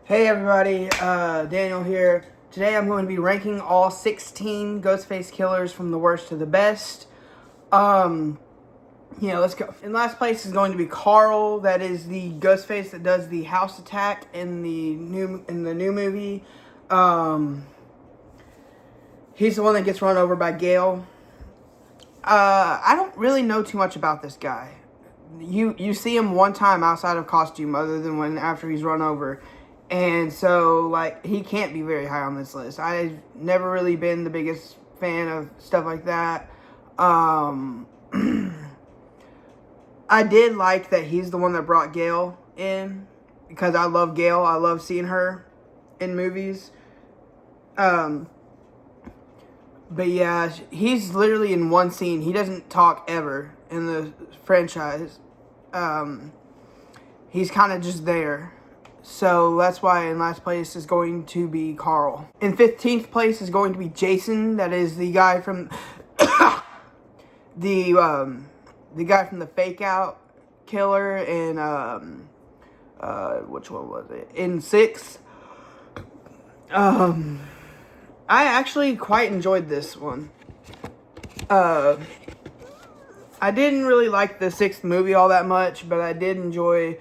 Hey everybody, Daniel here. Today I'm going to be ranking all 16 Ghostface killers from the worst to the best. Let's go. In last place is going to be Carl. That is the Ghostface that does the house attack in the new movie. He's the one that gets run over by Gale. I don't really know too much about this guy. You see him one time outside of costume, other than after he's run over. And so, he can't be very high on this list. I've never really been the biggest fan of stuff like that. I did like that he's the one that brought Gale in, because I love Gale. I love seeing her in movies. But yeah, he's literally in one scene. He doesn't talk ever in the franchise. He's kind of just there. So that's why in last place is going to be Carl. In 15th place is going to be Jason. That is the guy from the guy from the Fake Out killer in which one was it? In 6. I actually quite enjoyed this one. I didn't really like the 6th movie all that much, but I did enjoy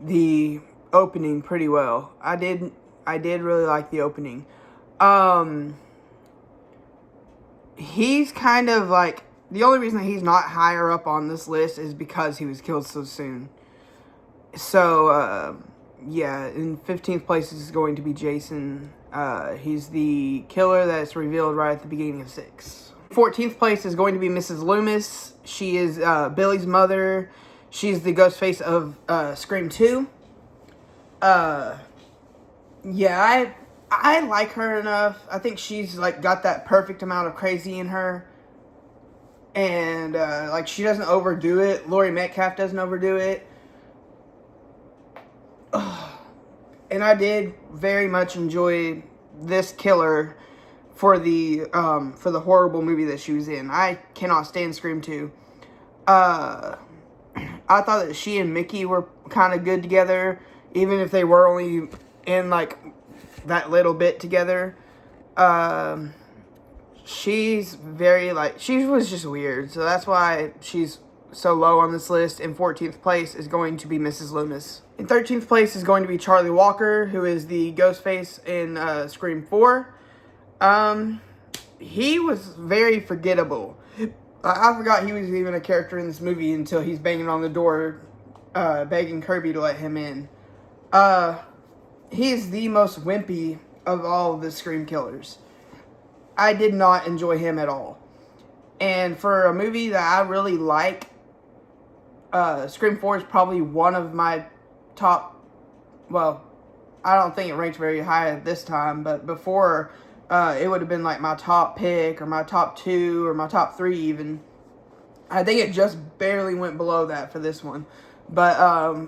the opening pretty well. I did really like the opening. He's kind of like, the only reason that he's not higher up on this list is because he was killed so soon. So, yeah, in 15th place is going to be Jason. He's the killer that's revealed right at the beginning of 6. 14th place is going to be Mrs. Loomis. She is Billy's mother. She's the Ghostface of Scream 2. Yeah, I like her enough. I think she's got that perfect amount of crazy in her. And she doesn't overdo it. Laurie Metcalf doesn't overdo it. And I did very much enjoy this killer for the horrible movie that she was in. I cannot stand Scream 2. I thought that she and Mickey were kind of good together, even if they were only in that little bit together. She's very she was just weird, so that's why she's so low on this list. In 14th place is going to be Mrs. Loomis. In 13th place is going to be Charlie Walker, who is the Ghostface in Scream 4. He was very forgettable. I forgot he was even a character in this movie until he's banging on the door, begging Kirby to let him in. He's the most wimpy of all of the Scream killers. I did not enjoy him at all. And for a movie that I really like, Scream 4 is probably one of my top, well, I don't think it ranked very high at this time, but before, it would have been my top pick, or my top 2, or my top 3 even. I think it just barely went below that for this one. But,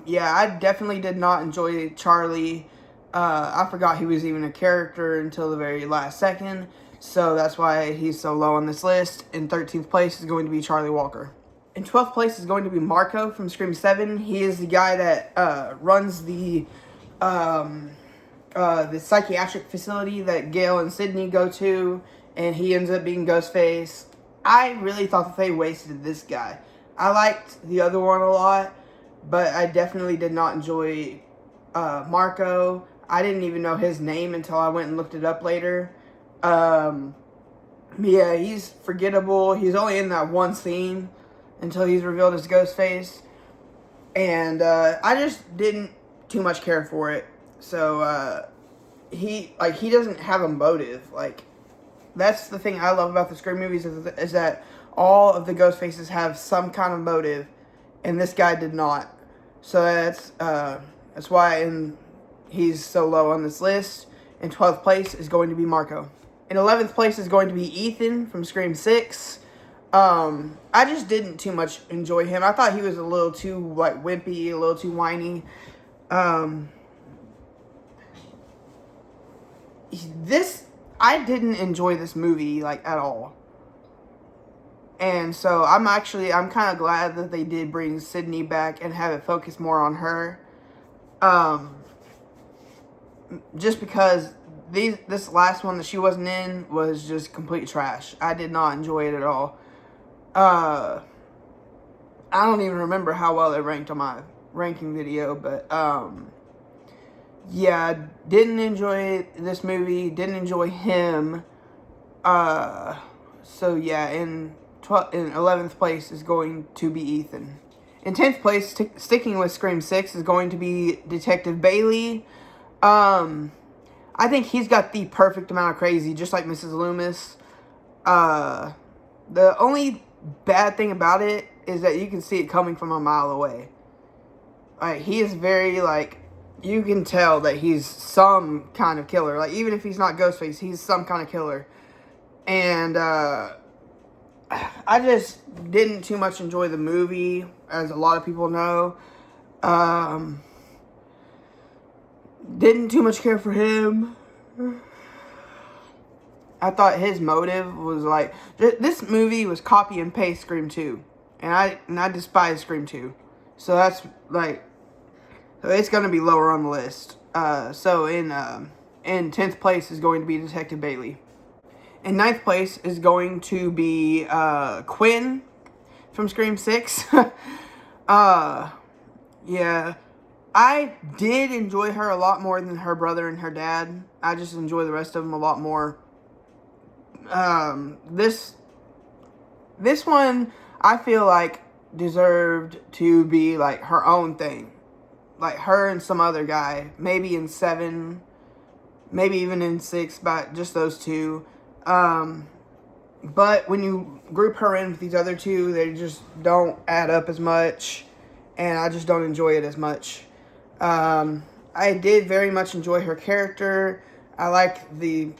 yeah, I definitely did not enjoy Charlie. I forgot he was even a character until the very last second. So that's why he's so low on this list. In 13th place is going to be Charlie Walker. In 12th place is going to be Marco from Scream 7. He is the guy that runs the psychiatric facility that Gale and Sydney go to, and he ends up being Ghostface. I really thought that they wasted this guy. I liked the other one a lot, but I definitely did not enjoy Marco. I didn't even know his name until I went and looked it up later. Yeah, he's forgettable. He's only in that one scene until he's revealed as Ghostface. And I just didn't too much care for it. So he doesn't have a motive. That's the thing I love about the Scream movies is that all of the Ghostfaces have some kind of motive, and this guy did not. So that's why he's so low on this list. In 12th place is going to be Marco. In 11th place is going to be Ethan from Scream 6. I just didn't too much enjoy him. I thought he was a little too wimpy, a little too whiny. I didn't enjoy this movie at all. And so I'm kind of glad that they did bring Sydney back and have it focus more on her. just because this last one that she wasn't in was just complete trash. I did not enjoy it at all. I don't even remember how well it ranked on my ranking video, but yeah, didn't enjoy this movie. Didn't enjoy him. So yeah, in 11th place is going to be Ethan. In 10th place, sticking with Scream 6, is going to be Detective Bailey. I think he's got the perfect amount of crazy, just like Mrs. Loomis. The only bad thing about it is that you can see it coming from a mile away. Like, he is very, like, you can tell that he's some kind of killer. Like, even if he's not Ghostface, he's some kind of killer. And, I just didn't too much enjoy the movie, as a lot of people know. Didn't too much care for him. I thought his motive was like, this movie was copy and paste Scream 2. And I despise Scream 2. So that's like, so it's going to be lower on the list. So in 10th place is going to be Detective Bailey. In 9th place is going to be Quinn from Scream 6. Yeah. I did enjoy her a lot more than her brother and her dad. I just enjoy the rest of them a lot more. This one, I feel like, deserved to be, like, her own thing. Like, her and some other guy. Maybe in 7. Maybe even in 6, but just those two. But when you group her in with these other two, they just don't add up as much. And I just don't enjoy it as much. I did very much enjoy her character. I liked the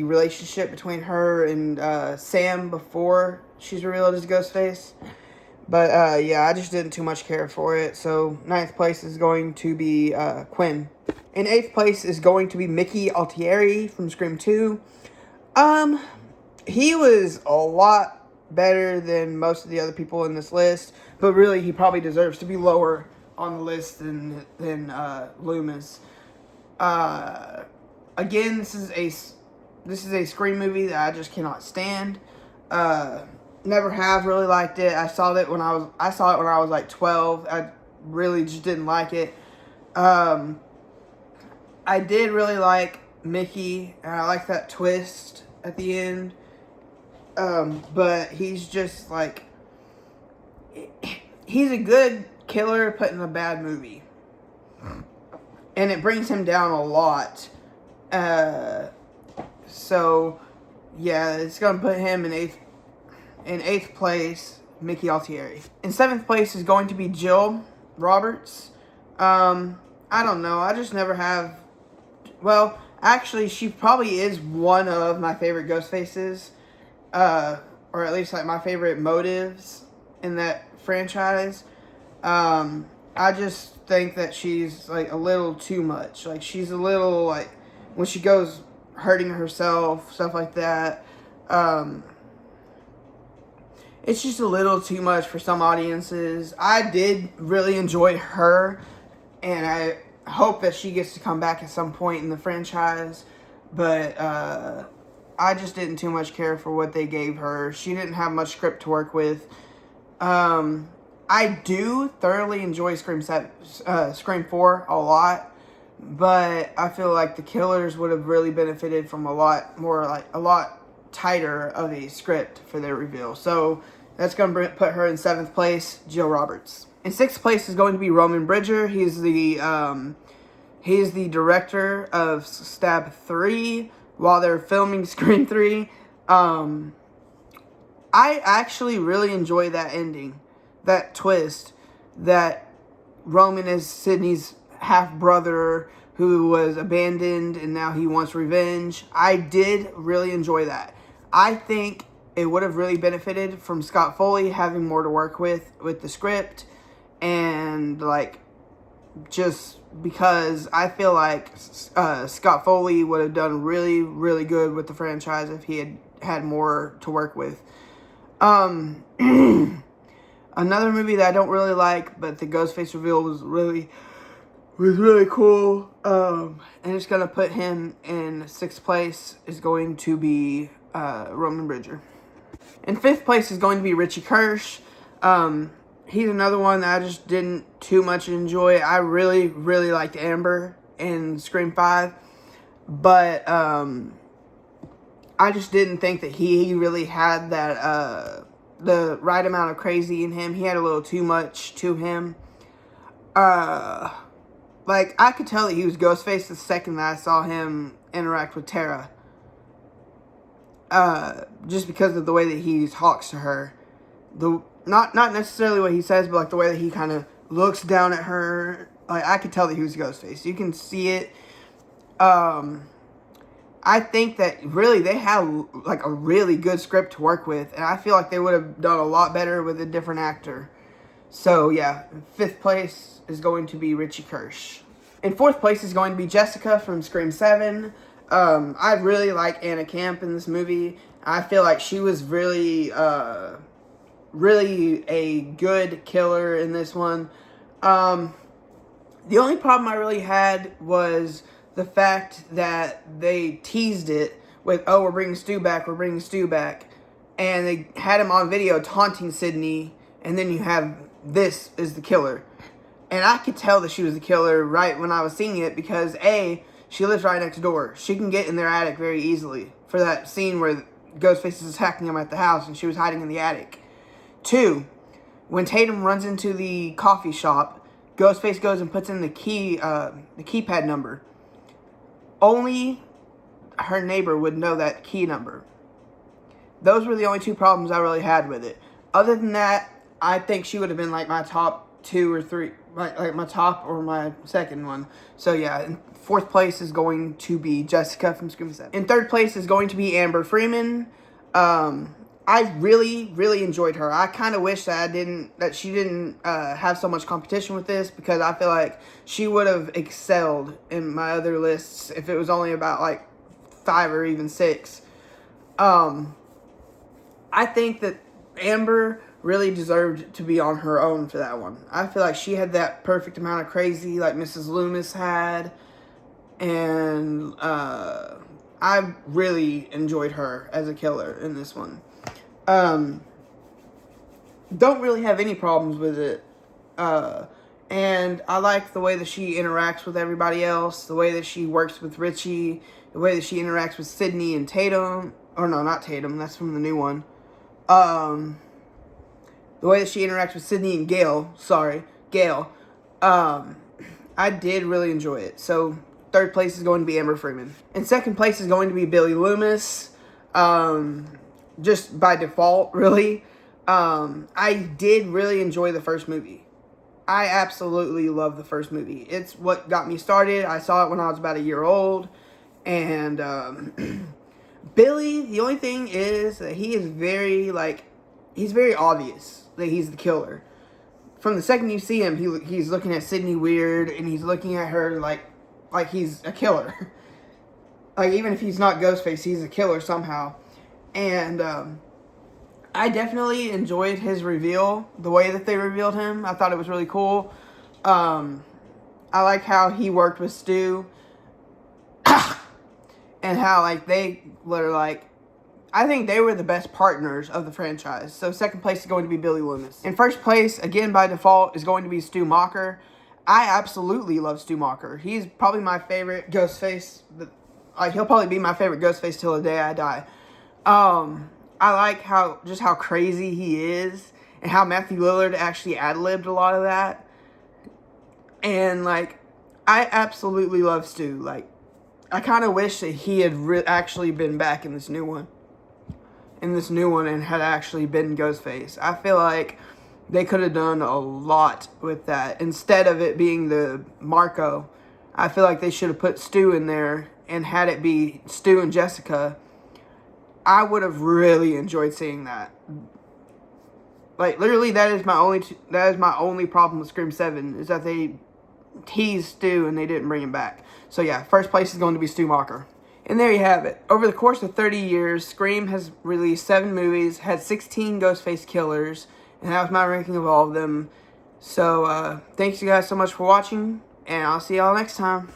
relationship between her and Sam before she's revealed as Ghostface. But yeah, I just didn't too much care for it. So 9th place is going to be Quinn. In 8th place is going to be Mickey Altieri from Scream 2. He was a lot better than most of the other people in this list, but really he probably deserves to be lower on the list than Loomis. Again, this is a Scream movie that I just cannot stand. Never have really liked it. I saw it when I was like 12. I really just didn't like it. I did really like Mickey, and I like that twist at the end. But he's just like, he's a good killer put in a bad movie. And it brings him down a lot. So yeah, it's gonna put him in 8th place, Mickey Altieri. In 7th place is going to be Jill Roberts. I don't know. I just never have. Well, actually, she probably is one of my favorite Ghostfaces. Or at least like my favorite motives in that franchise. I just think that she's like a little too much. Like, she's a little, like, when she goes hurting herself, stuff like that. It's just a little too much for some audiences. I did really enjoy her, and I hope that she gets to come back at some point in the franchise. But I just didn't too much care for what they gave her. She didn't have much script to work with. I do thoroughly enjoy Scream 4 a lot, but I feel like the killers would have really benefited from a lot tighter of a script for their reveal. So that's going to put her in 7th place, Jill Roberts. In 6th place is going to be Roman Bridger. He's the director of Stab 3 while they're filming Scream 3. I actually really enjoy that ending. That twist, that Roman is Sidney's half-brother who was abandoned and now he wants revenge. I did really enjoy that. I think it would have really benefited from Scott Foley having more to work with the script, and like, just because I feel like Scott Foley would have done really, really good with the franchise if he had more to work with. Another movie that I don't really like, but the Ghostface reveal was really, was really cool. And it's going to put him in 6th place is going to be Roman Bridger. In 5th place is going to be Richie Kirsch. He's another one that I just didn't too much enjoy. I really, really liked Amber in Scream 5. But I just didn't think that he really had that the right amount of crazy in him. He had a little too much to him. Like, I could tell that he was Ghostface the second that I saw him interact with Tara. Just because of the way that he talks to her. Not necessarily what he says, but like the way that he kind of looks down at her. Like, I could tell that he was Ghostface. You can see it. I think that really they have like a really good script to work with, and I feel like they would have done a lot better with a different actor. So yeah, 5th place is going to be Richie Kirsch. In 4th place is going to be Jessica from Scream 7. I really like Anna Camp in this movie. I feel like she was really a good killer in this one. The only problem I really had was the fact that they teased it with, oh, we're bringing Stu back, and they had him on video taunting Sydney, and then you have this is the killer. And I could tell that she was the killer right when I was seeing it because, A, she lives right next door. She can get in their attic very easily for that scene where Ghostface is attacking him at the house and she was hiding in the attic. 2, when Tatum runs into the coffee shop, Ghostface goes and puts in the keypad number. Only her neighbor would know that key number. Those were the only 2 problems I really had with it. Other than that, I think she would have been like my top 2 or 3, like my top or my second one. So yeah, in 4th place is going to be Jessica from Scream 7. In 3rd place is going to be Amber Freeman. I really, really enjoyed her. I kind of wish that she didn't have so much competition with this, because I feel like she would have excelled in my other lists if it was only about like 5 or even 6. I think that Amber really deserved to be on her own for that one. I feel like she had that perfect amount of crazy like Mrs. Loomis had, and I really enjoyed her as a killer in this one. Don't really have any problems with it. And I like the way that she interacts with everybody else, the way that she works with Richie, the way that she interacts with Sydney and Tatum. Or no, not Tatum, that's from the new one. The way that she interacts with Sydney and Gail. I did really enjoy it. So, 3rd place is going to be Amber Freeman. And 2nd place is going to be Billy Loomis. Just by default, really. I did really enjoy the first movie. I absolutely love the first movie. It's what got me started. I saw it when I was about a year old. And Billy, the only thing is that he is he's very obvious that he's the killer. From the second you see him, he's looking at Sydney weird, and he's looking at her like he's a killer. Like, even if he's not Ghostface, he's a killer somehow. And I definitely enjoyed his reveal, the way that they revealed him. I thought it was really cool. I like how he worked with Stu. And how, like, they were, like, I think they were the best partners of the franchise. So 2nd place is going to be Billy Loomis. In 1st place, again by default, is going to be Stu Macher. I absolutely love Stu Macher. He's probably my favorite Ghostface. Like, he'll probably be my favorite Ghostface till the day I die. I like how crazy he is, and how Matthew Lillard actually ad-libbed a lot of that. And, like, I absolutely love Stu. Like, I kind of wish that he had actually been back in this new one. And had actually been Ghostface. I feel like they could have done a lot with that. Instead of it being the Marco, I feel like they should have put Stu in there and had it be Stu and Jessica. I would have really enjoyed seeing that. Like, literally, that is my only problem with Scream 7, is that they teased Stu and they didn't bring him back. So yeah, 1st place is going to be Stu Macher. And there you have it. Over the course of 30 years, Scream has released 7 movies, had 16 Ghostface killers, and that was my ranking of all of them. So, thanks you guys so much for watching. And I'll see y'all next time.